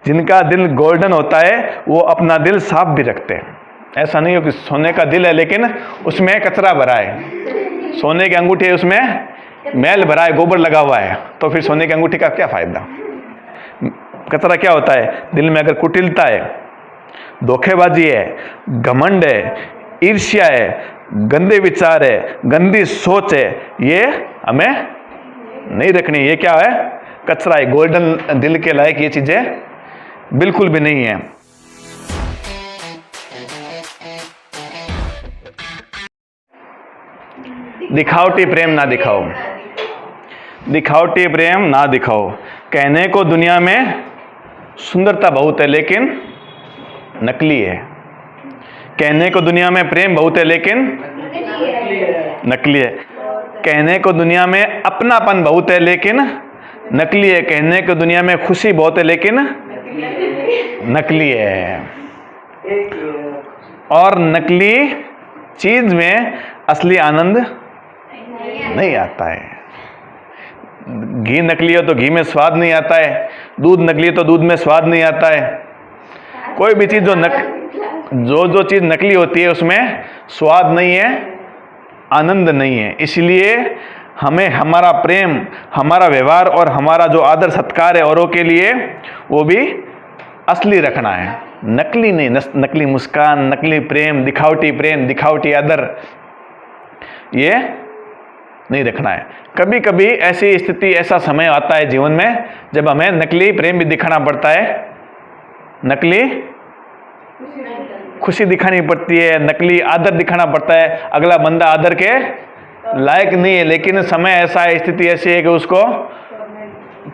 जिनका दिल गोल्डन होता है वो अपना दिल साफ भी रखते हैं। ऐसा नहीं हो कि सोने का दिल है लेकिन उसमें कचरा भरा है, सोने की अंगूठी है उसमें मैल भरा है, गोबर लगा हुआ है, तो फिर सोने की अंगूठी का क्या फायदा। कचरा क्या होता है, दिल में अगर कुटिलता है, धोखेबाजी है, घमंड है, ईर्ष्या है, गंदे विचार है, गंदी सोच है, ये हमें नहीं रखनी। ये क्या है, कचरा है। गोल्डन दिल के लायक ये चीजें बिल्कुल भी नहीं है। दिखावटी प्रेम ना दिखाओ, दिखावटी प्रेम ना दिखाओ। कहने को दुनिया में सुंदरता बहुत है लेकिन नकली है। कहने को दुनिया में प्रेम बहुत है लेकिन नकली है। कहने को दुनिया में अपनापन बहुत है लेकिन नकली है। कहने को दुनिया में खुशी बहुत है लेकिन नकली है। और नकली चीज में असली आनंद नहीं आता है। घी नकली हो तो घी में स्वाद नहीं आता है, दूध नकली हो तो दूध में स्वाद नहीं आता है। कोई भी चीज जो चीज नकली होती है उसमें स्वाद नहीं है, आनंद नहीं है। इसलिए हमें हमारा प्रेम, हमारा व्यवहार और हमारा जो आदर सत्कार है औरों के लिए वो भी असली रखना है, नकली नहीं। नकली मुस्कान, नकली प्रेम, दिखावटी आदर, ये नहीं रखना है। कभी कभी ऐसी स्थिति, ऐसा समय आता है जीवन में जब हमें नकली प्रेम भी दिखाना पड़ता है, नकली खुशी दिखानी पड़ती है, नकली आदर दिखाना पड़ता है। अगला बंदा आदर के लायक नहीं है लेकिन समय ऐसा है, स्थिति ऐसी है कि उसको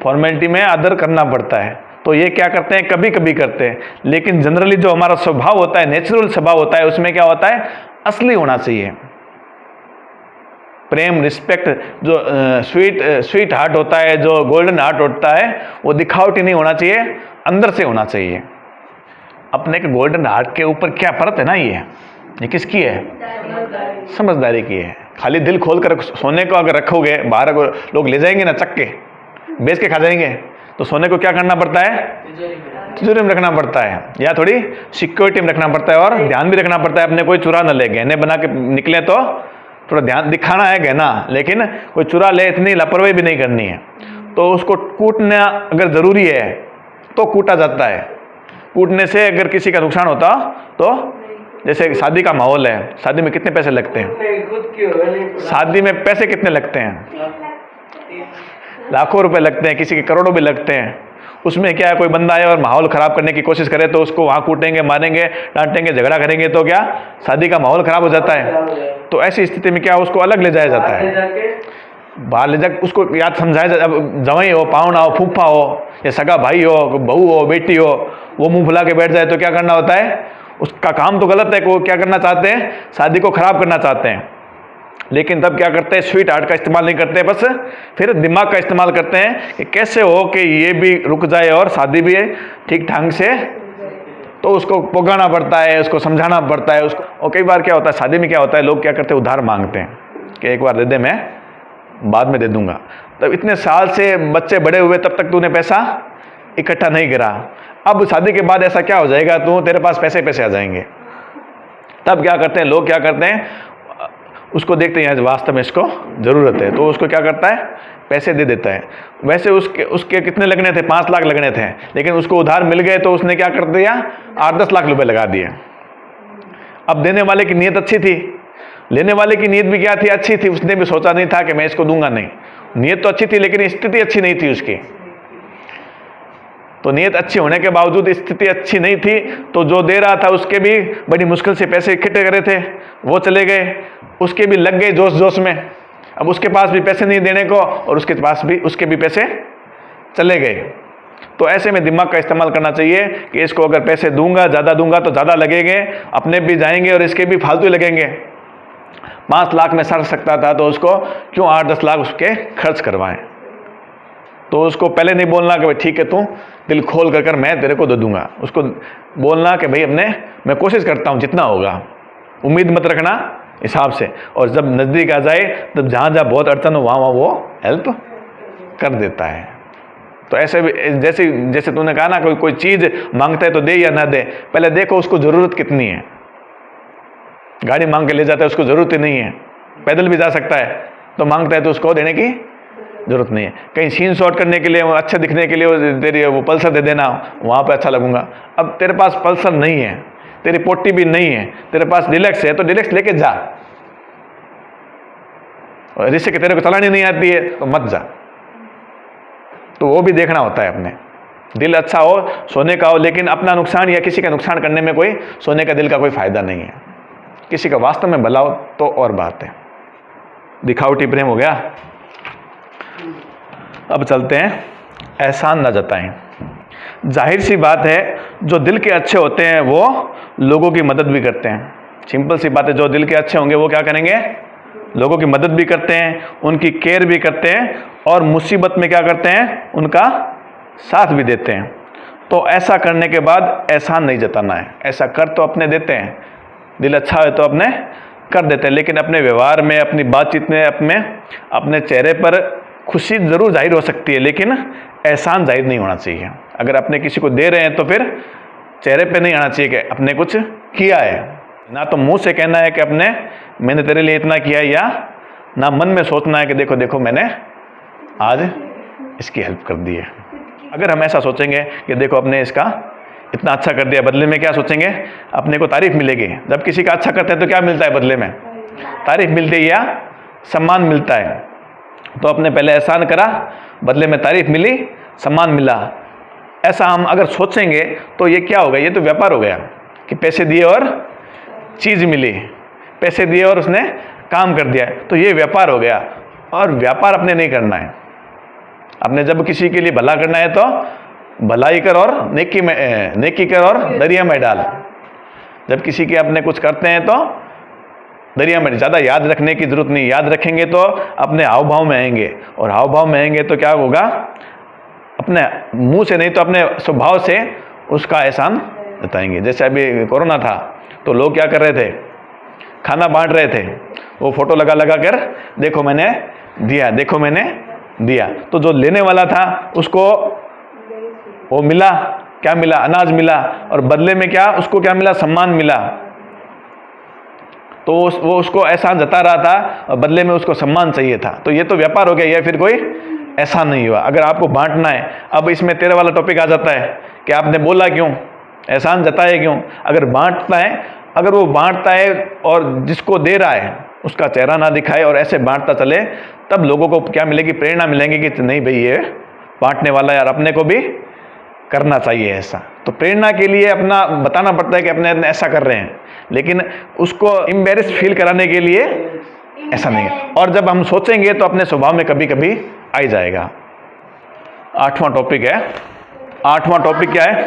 फॉर्मेलिटी में आदर करना पड़ता है। तो ये क्या करते हैं, कभी कभी करते हैं। लेकिन जनरली जो हमारा स्वभाव होता है, नेचुरल स्वभाव होता है, उसमें क्या होता है, असली होना चाहिए। प्रेम, रिस्पेक्ट, जो स्वीट हार्ट होता है, जो गोल्डन हार्ट होता है, वो दिखावटी नहीं होना चाहिए, अंदर से होना चाहिए। अपने के गोल्डन हार्ट के ऊपर क्या परत है ना, ये किसकी है, समझदारी की है। खाली दिल खोल कर सोने को अगर रखोगे, बाहर लोग ले जाएंगे ना, चक्के बेच के खा जाएंगे, तो सोने को क्या करना पड़ता है, तिजोरी में रखना पड़ता है, या थोड़ी सिक्योरिटी में रखना पड़ता है। और ध्यान भी रखना पड़ता है अपने कोई चुरा न ले। गहने बना के निकले तो थोड़ा ध्यान दिखाना है गहना, लेकिन कोई चुरा ले इतनी लापरवाही भी नहीं करनी है। तो उसको कूटना अगर जरूरी है तो कूटा जाता है। कूटने से अगर किसी का नुकसान होता तो, जैसे शादी का माहौल है, शादी में कितने पैसे लगते हैं, शादी में पैसे कितने लगते हैं, लाखों रुपए लगते हैं, किसी के करोड़ों भी लगते हैं। उसमें क्या है, कोई बंदा आए और माहौल खराब करने की कोशिश करे तो उसको वहां कूटेंगे, मारेंगे, डांटेंगे, झगड़ा करेंगे, तो क्या शादी का माहौल खराब हो जाता है। तो ऐसी स्थिति में क्या, उसको अलग ले जाया जाता है, बाहर ले जाकर उसको याद समझाया जाता है। अब जवाई हो, पाहुना हो, फूफा हो, या सगा भाई हो, बहू हो, बेटी हो, वो मुंह फुला के बैठ जाए तो क्या करना होता है, उसका काम तो गलत है कि वो क्या करना चाहते हैं, शादी को खराब करना चाहते हैं। लेकिन तब क्या करते हैं, स्वीट हार्ट का इस्तेमाल नहीं करते, बस फिर दिमाग का इस्तेमाल करते हैं कि कैसे हो कि ये भी रुक जाए और शादी भी ठीक ढंग से। तो उसको पुकाना पड़ता है, उसको समझाना पड़ता है उसको। और कई बार क्या होता है, शादी में क्या होता है, लोग क्या करते हैं, उधार मांगते हैं कि एक बार दे दे, मैं बाद में दे दूंगा। तब इतने साल से बच्चे बड़े हुए, तब तक तूने पैसा इकट्ठा नहीं करा, अब शादी के बाद ऐसा क्या हो जाएगा, तेरे पास पैसे आ जाएंगे। तब क्या करते हैं लोग, क्या करते हैं, उसको देखते हैं वास्तव में इसको जरूरत है, तो उसको क्या करता है, पैसे दे देता है। वैसे उसके कितने लगने थे, 5 लाख लगने थे, लेकिन उसको उधार मिल गए तो उसने क्या कर दिया, 8-10 लाख रुपए लगा दिए। अब देने वाले की नीयत अच्छी थी, लेने वाले की नीयत भी क्या थी, अच्छी थी। उसने भी सोचा नहीं था कि मैं इसको दूंगा, नहीं, नीयत तो अच्छी थी लेकिन स्थिति अच्छी नहीं थी उसकी। तो नीयत अच्छी होने के बावजूद स्थिति अच्छी नहीं थी, तो जो दे रहा था उसके भी बड़ी मुश्किल से पैसे इकट्ठे करे थे, वो चले गए, उसके भी लग गए जोश में। अब उसके पास भी पैसे नहीं देने को, और उसके पास भी उसके भी पैसे चले गए। तो ऐसे में दिमाग का इस्तेमाल करना चाहिए कि इसको अगर पैसे दूंगा, ज़्यादा दूंगा तो ज़्यादा लगेंगे, अपने भी जाएंगे और इसके भी फालतू लगेंगे। 5 लाख में सर सकता था तो उसको क्यों 8-10 लाख उसके खर्च करवाएं। तो उसको पहले नहीं बोलना कि भाई ठीक है, तू दिल खोल कर मैं तेरे को दे दूंगा। उसको बोलना कि भाई मैं कोशिश करता हूँ जितना होगा, उम्मीद मत रखना, हिसाब से। और जब नज़दीक आ जाए, तब जहाँ बहुत अड़चन हो वहाँ वो हेल्प कर देता है। तो ऐसे भी जैसे जैसे तूने कहा ना, कोई चीज़ मांगता है तो दे या ना दे, पहले देखो उसको ज़रूरत कितनी है। गाड़ी मांग के ले जाता है, उसको ज़रूरत ही नहीं है, पैदल भी जा सकता है, तो मांगता है तो उसको देने की ज़रूरत नहीं है। कहीं सीन शॉट करने के लिए, अच्छे दिखने के लिए तेरी वो पल्सर दे देना, वहाँ पे अच्छा लगूंगा। अब तेरे पास पल्सर नहीं है, तेरी पोटी भी नहीं है, तेरे पास डिलक्स है, तो डिलक्स लेके जा। और जिससे कि तेरे को चलानी नहीं आती है तो मत जा। तो वो भी देखना होता है अपने। दिल अच्छा हो, सोने का हो, लेकिन अपना नुकसान या किसी का नुकसान करने में कोई सोने का दिल का कोई फायदा नहीं है। किसी का वास्तव में भला हो तो और बात है। दिखावटी प्रेम हो गया। अब चलते हैं, एहसान ना जताएं। जाहिर सी बात है, जो दिल के अच्छे होते हैं वो लोगों की मदद भी करते हैं। सिंपल सी बात है, जो दिल के अच्छे होंगे वो क्या करेंगे? लोगों की मदद भी करते हैं, उनकी केयर भी करते हैं, और मुसीबत में क्या करते हैं? उनका साथ भी देते हैं। तो ऐसा करने के बाद एहसान नहीं जताना है। ऐसा कर तो अपने देते हैं, दिल अच्छा है तो अपने कर देते हैं, लेकिन अपने व्यवहार में, अपनी बातचीत में, अपने चेहरे पर खुशी ज़रूर जाहिर हो सकती है, लेकिन एहसान जाहिर नहीं होना चाहिए। अगर अपने किसी को दे रहे हैं तो फिर चेहरे पे नहीं आना चाहिए कि अपने कुछ किया है। ना तो मुंह से कहना है कि मैंने तेरे लिए इतना किया है, या ना मन में सोचना है कि देखो देखो मैंने आज इसकी हेल्प कर दी है। अगर हम ऐसा सोचेंगे कि देखो अपने इसका इतना अच्छा कर दिया, बदले में क्या सोचेंगे? अपने को तारीफ मिलेगी। जब किसी का अच्छा करते हैं तो क्या मिलता है बदले में? तारीफ मिलती है या सम्मान मिलता है। तो अपने पहले एहसान करा, बदले में तारीफ मिली, सम्मान मिला। ऐसा हम अगर सोचेंगे तो ये क्या होगा? ये तो व्यापार हो गया कि पैसे दिए और चीज़ मिली, पैसे दिए और उसने काम कर दिया, तो ये व्यापार हो गया। और व्यापार अपने नहीं करना है। अपने जब किसी के लिए भला करना है तो भलाई कर और नेकी कर और दरिया में डाल। जब किसी के अपने कुछ करते हैं तो दरिया में, ज़्यादा याद रखने की जरूरत नहीं। याद रखेंगे तो अपने हाव भाव में आएंगे, और हाव भाव में आएंगे तो क्या होगा? अपने मुंह से नहीं तो अपने स्वभाव से उसका एहसान जताएंगे। जैसे अभी कोरोना था तो लोग क्या कर रहे थे? खाना बांट रहे थे, वो फोटो लगा लगा कर देखो मैंने दिया, देखो मैंने दिया। तो जो लेने वाला था उसको वो मिला, क्या मिला? अनाज मिला, और बदले में क्या उसको क्या मिला? सम्मान मिला। तो वो उसको एहसान जता रहा था और बदले में उसको सम्मान चाहिए था। तो ये तो व्यापार हो गया, ये फिर कोई एहसान नहीं हुआ। अगर आपको बांटना है, अब इसमें तेरे वाला टॉपिक आ जाता है कि आपने बोला क्यों, एहसान जताए क्यों? अगर बांटना है, अगर वो बांटता है और जिसको दे रहा है उसका चेहरा ना दिखाए और ऐसे बांटता चले, तब लोगों को क्या मिलेगी? प्रेरणा मिलेगी कि नहीं भाई ये बांटने वाला है और अपने को भी करना चाहिए ऐसा। तो प्रेरणा के लिए अपना बताना पड़ता है कि अपने ऐसा कर रहे हैं, लेकिन उसको एम्बेरस फील कराने के लिए ऐसा नहीं है। और जब हम सोचेंगे तो अपने स्वभाव में कभी कभी आ ही जाएगा। 8वां टॉपिक है। 8वां टॉपिक क्या है?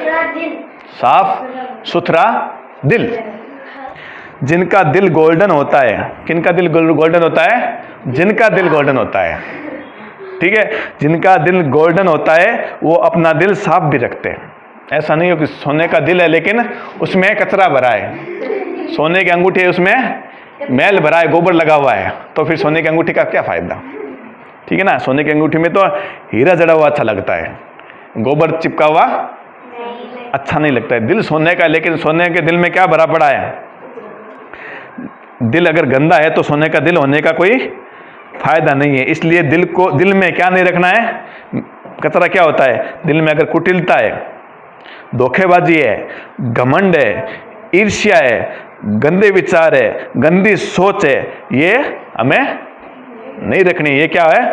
साफ सुथरा दिल। जिनका दिल गोल्डन होता है, किनका दिल गोल्डन होता है? जिनका दिल गोल्डन होता है, ठीक है, जिनका दिल गोल्डन होता है वो अपना दिल साफ भी रखते हैं। ऐसा नहीं हो कि सोने का दिल है लेकिन उसमें कचरा भरा है, सोने की अंगूठी है उसमें मैल भरा है, गोबर लगा हुआ है, तो फिर सोने की अंगूठी का क्या फायदा? ठीक है ना। सोने की अंगूठी में तो हीरा जड़ा हुआ अच्छा लगता है, गोबर चिपका हुआ अच्छा नहीं लगता है। दिल सोने का, लेकिन सोने के दिल में क्या भरा पड़ा है? दिल अगर गंदा है तो सोने का दिल होने का कोई फायदा नहीं है। इसलिए दिल में क्या नहीं रखना है? कचरा क्या होता है दिल में? अगर कुटिलता है, धोखेबाजी है, घमंड है, ईर्ष्या है, गंदे विचार है, गंदी सोच है, ये हमें नहीं रखनी। ये क्या है?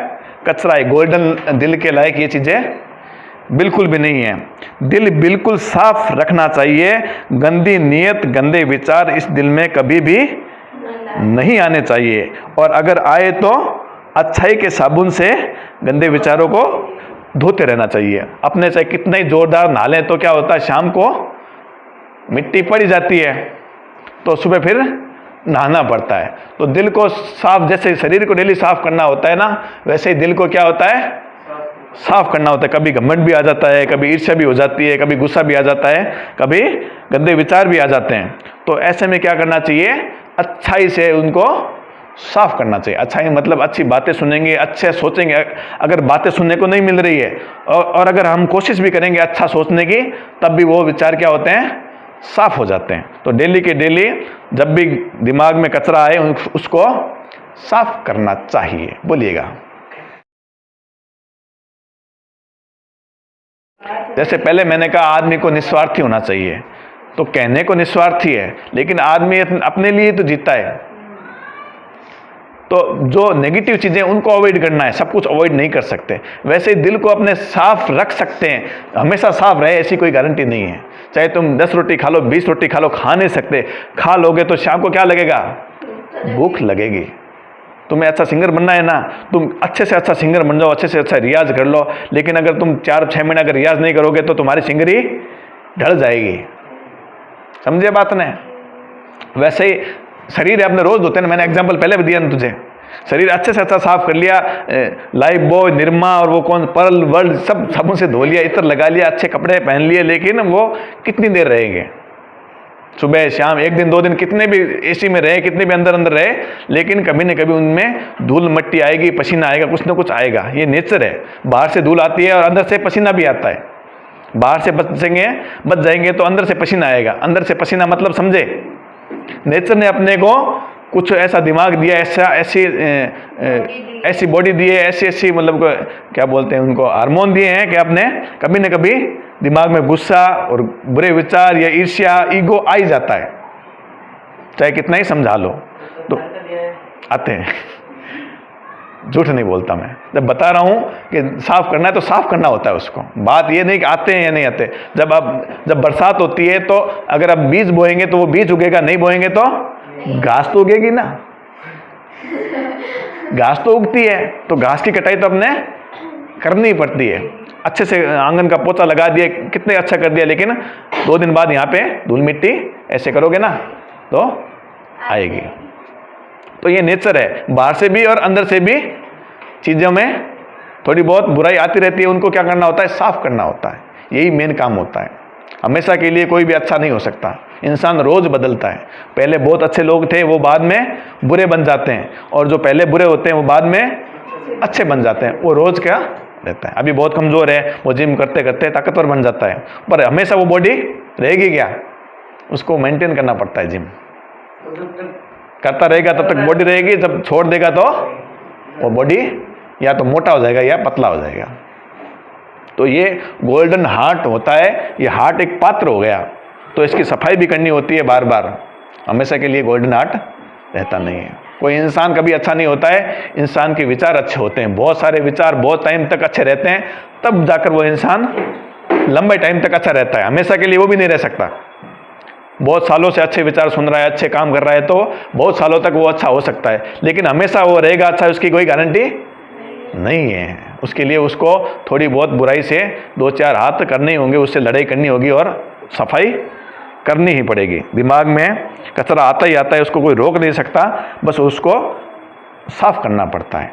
कचरा है। गोल्डन दिल के लायक ये चीजें बिल्कुल भी नहीं है। दिल बिल्कुल साफ रखना चाहिए। गंदी नीयत, गंदे विचार इस दिल में कभी भी नहीं आने चाहिए, और अगर आए तो अच्छाई के साबुन से गंदे विचारों को धोते रहना चाहिए। अपने चाहे कितना ही जोरदार नहा लें तो क्या होता है? शाम को मिट्टी पड़ी जाती है, तो सुबह फिर नहाना पड़ता है। तो दिल को साफ, जैसे शरीर को डेली साफ करना होता है ना, वैसे ही दिल को क्या होता है? साफ करना होता है। कभी घमंड भी आ जाता है, कभी ईर्ष्या भी हो जाती है, कभी गुस्सा भी आ जाता है, कभी गंदे विचार भी आ जाते हैं। तो ऐसे में क्या करना चाहिए? अच्छाई से उनको साफ करना चाहिए। अच्छा ही मतलब अच्छी बातें सुनेंगे, अच्छे सोचेंगे। अगर बातें सुनने को नहीं मिल रही है और अगर हम कोशिश भी करेंगे अच्छा सोचने की, तब भी वो विचार क्या होते हैं, साफ हो जाते हैं। तो डेली के डेली जब भी दिमाग में कचरा आए उसको साफ करना चाहिए। बोलिएगा। जैसे पहले मैंने कहा आदमी को निस्वार्थी होना चाहिए, तो कहने को निस्वार्थी है लेकिन आदमी अपने लिए तो जीता है। तो जो नेगेटिव चीजें उनको अवॉइड करना है, सब कुछ अवॉइड नहीं कर सकते। वैसे ही दिल को अपने साफ रख सकते हैं, हमेशा साफ रहे ऐसी कोई गारंटी नहीं है। चाहे तुम 10 रोटी खा लो, 20 रोटी खा लो, खा नहीं सकते, खा लोगे तो शाम को क्या लगेगा, भूख लगेगी। तुम्हें अच्छा सिंगर बनना है ना, तुम अच्छे से अच्छा सिंगर बन जाओ, अच्छे से अच्छा रियाज कर लो, लेकिन अगर तुम 4-6 महीने अगर रियाज नहीं करोगे तो तुम्हारी सिंगरी ढल जाएगी। समझे बात ने। वैसे ही शरीर है, अपने रोज धोते हैं, मैंने एग्जांपल पहले भी दिया ना तुझे। शरीर अच्छे से अच्छा साफ कर लिया, लाइफ बॉय, निरमा और वो कौन पर्ल वर्ल्ड सब साबुन से धो लिया, इत्र लगा लिया, अच्छे कपड़े पहन लिए, लेकिन वो कितनी देर रहेंगे, सुबह शाम, 1 दिन 2 दिन, कितने भी एसी में रहे, कितने भी अंदर अंदर रहे, लेकिन कभी न कभी उनमें धूल मिट्टी आएगी, पसीना आएगा, कुछ ना कुछ आएगा। ये नेचर है। बाहर से धूल आती है और अंदर से पसीना भी आता है। बाहर से बच जाएंगे तो अंदर से पसीना आएगा। अंदर से पसीना मतलब समझे, नेचर ने अपने को कुछ ऐसा दिमाग दिया, ऐसी बॉडी दी है, ऐसी मतलब क्या बोलते हैं उनको, हार्मोन दिए हैं कि अपने कभी न कभी दिमाग में गुस्सा और बुरे विचार या ईर्ष्या, ईगो आ ही जाता है, चाहे कितना ही समझा लो तो आते हैं। झूठ नहीं बोलता मैं, जब बता रहा हूं कि साफ करना है तो साफ करना होता है उसको। बात ये नहीं कि आते हैं या नहीं आते। जब बरसात होती है तो अगर आप बीज बोएंगे तो वो बीज उगेगा, नहीं बोएंगे तो घास तो उगेगी ना, घास तो उगती है, तो घास की कटाई तो अपने करनी पड़ती है। अच्छे से आंगन का पोछा लगा दिया, कितने अच्छा कर दिया, लेकिन 2 दिन बाद यहाँ पे धूल मिट्टी ऐसे करोगे ना तो आएगी। तो ये नेचर है, बाहर से भी और अंदर से भी चीज़ों में थोड़ी बहुत बुराई आती रहती है, उनको क्या करना होता है, साफ करना होता है। यही मेन काम होता है। हमेशा के लिए कोई भी अच्छा नहीं हो सकता, इंसान रोज बदलता है। पहले बहुत अच्छे लोग थे, वो बाद में बुरे बन जाते हैं, और जो पहले बुरे होते हैं वो बाद में अच्छे बन जाते हैं। वो रोज क्या रहता है। अभी बहुत कमजोर है, वो जिम करते करते ताकतवर बन जाता है, पर हमेशा वो बॉडी रहेगी क्या, उसको मेंटेन करना पड़ता है। जिम करता रहेगा तब तक बॉडी रहेगी, जब छोड़ देगा तो वो बॉडी या तो मोटा हो जाएगा या पतला हो जाएगा। तो ये गोल्डन हार्ट होता है, ये हार्ट एक पात्र हो गया, तो इसकी सफाई भी करनी होती है बार बार। हमेशा के लिए गोल्डन हार्ट रहता नहीं है। कोई इंसान कभी अच्छा नहीं होता है, इंसान के विचार अच्छे होते हैं, बहुत सारे विचार बहुत टाइम तक अच्छे रहते हैं, तब जाकर वो इंसान लंबे टाइम तक अच्छा रहता है। हमेशा के लिए वो भी नहीं रह सकता। बहुत सालों से अच्छे विचार सुन रहा है, अच्छे काम कर रहा है, तो बहुत सालों तक वो अच्छा हो सकता है, लेकिन हमेशा वो रहेगा अच्छा, उसकी कोई गारंटी नहीं है। उसके लिए उसको थोड़ी बहुत बुराई से 2-4 हाथ करने ही होंगे, उससे लड़ाई करनी होगी और सफाई करनी ही पड़ेगी। दिमाग में कचरा आता ही आता है, उसको कोई रोक नहीं सकता, बस उसको साफ करना पड़ता है।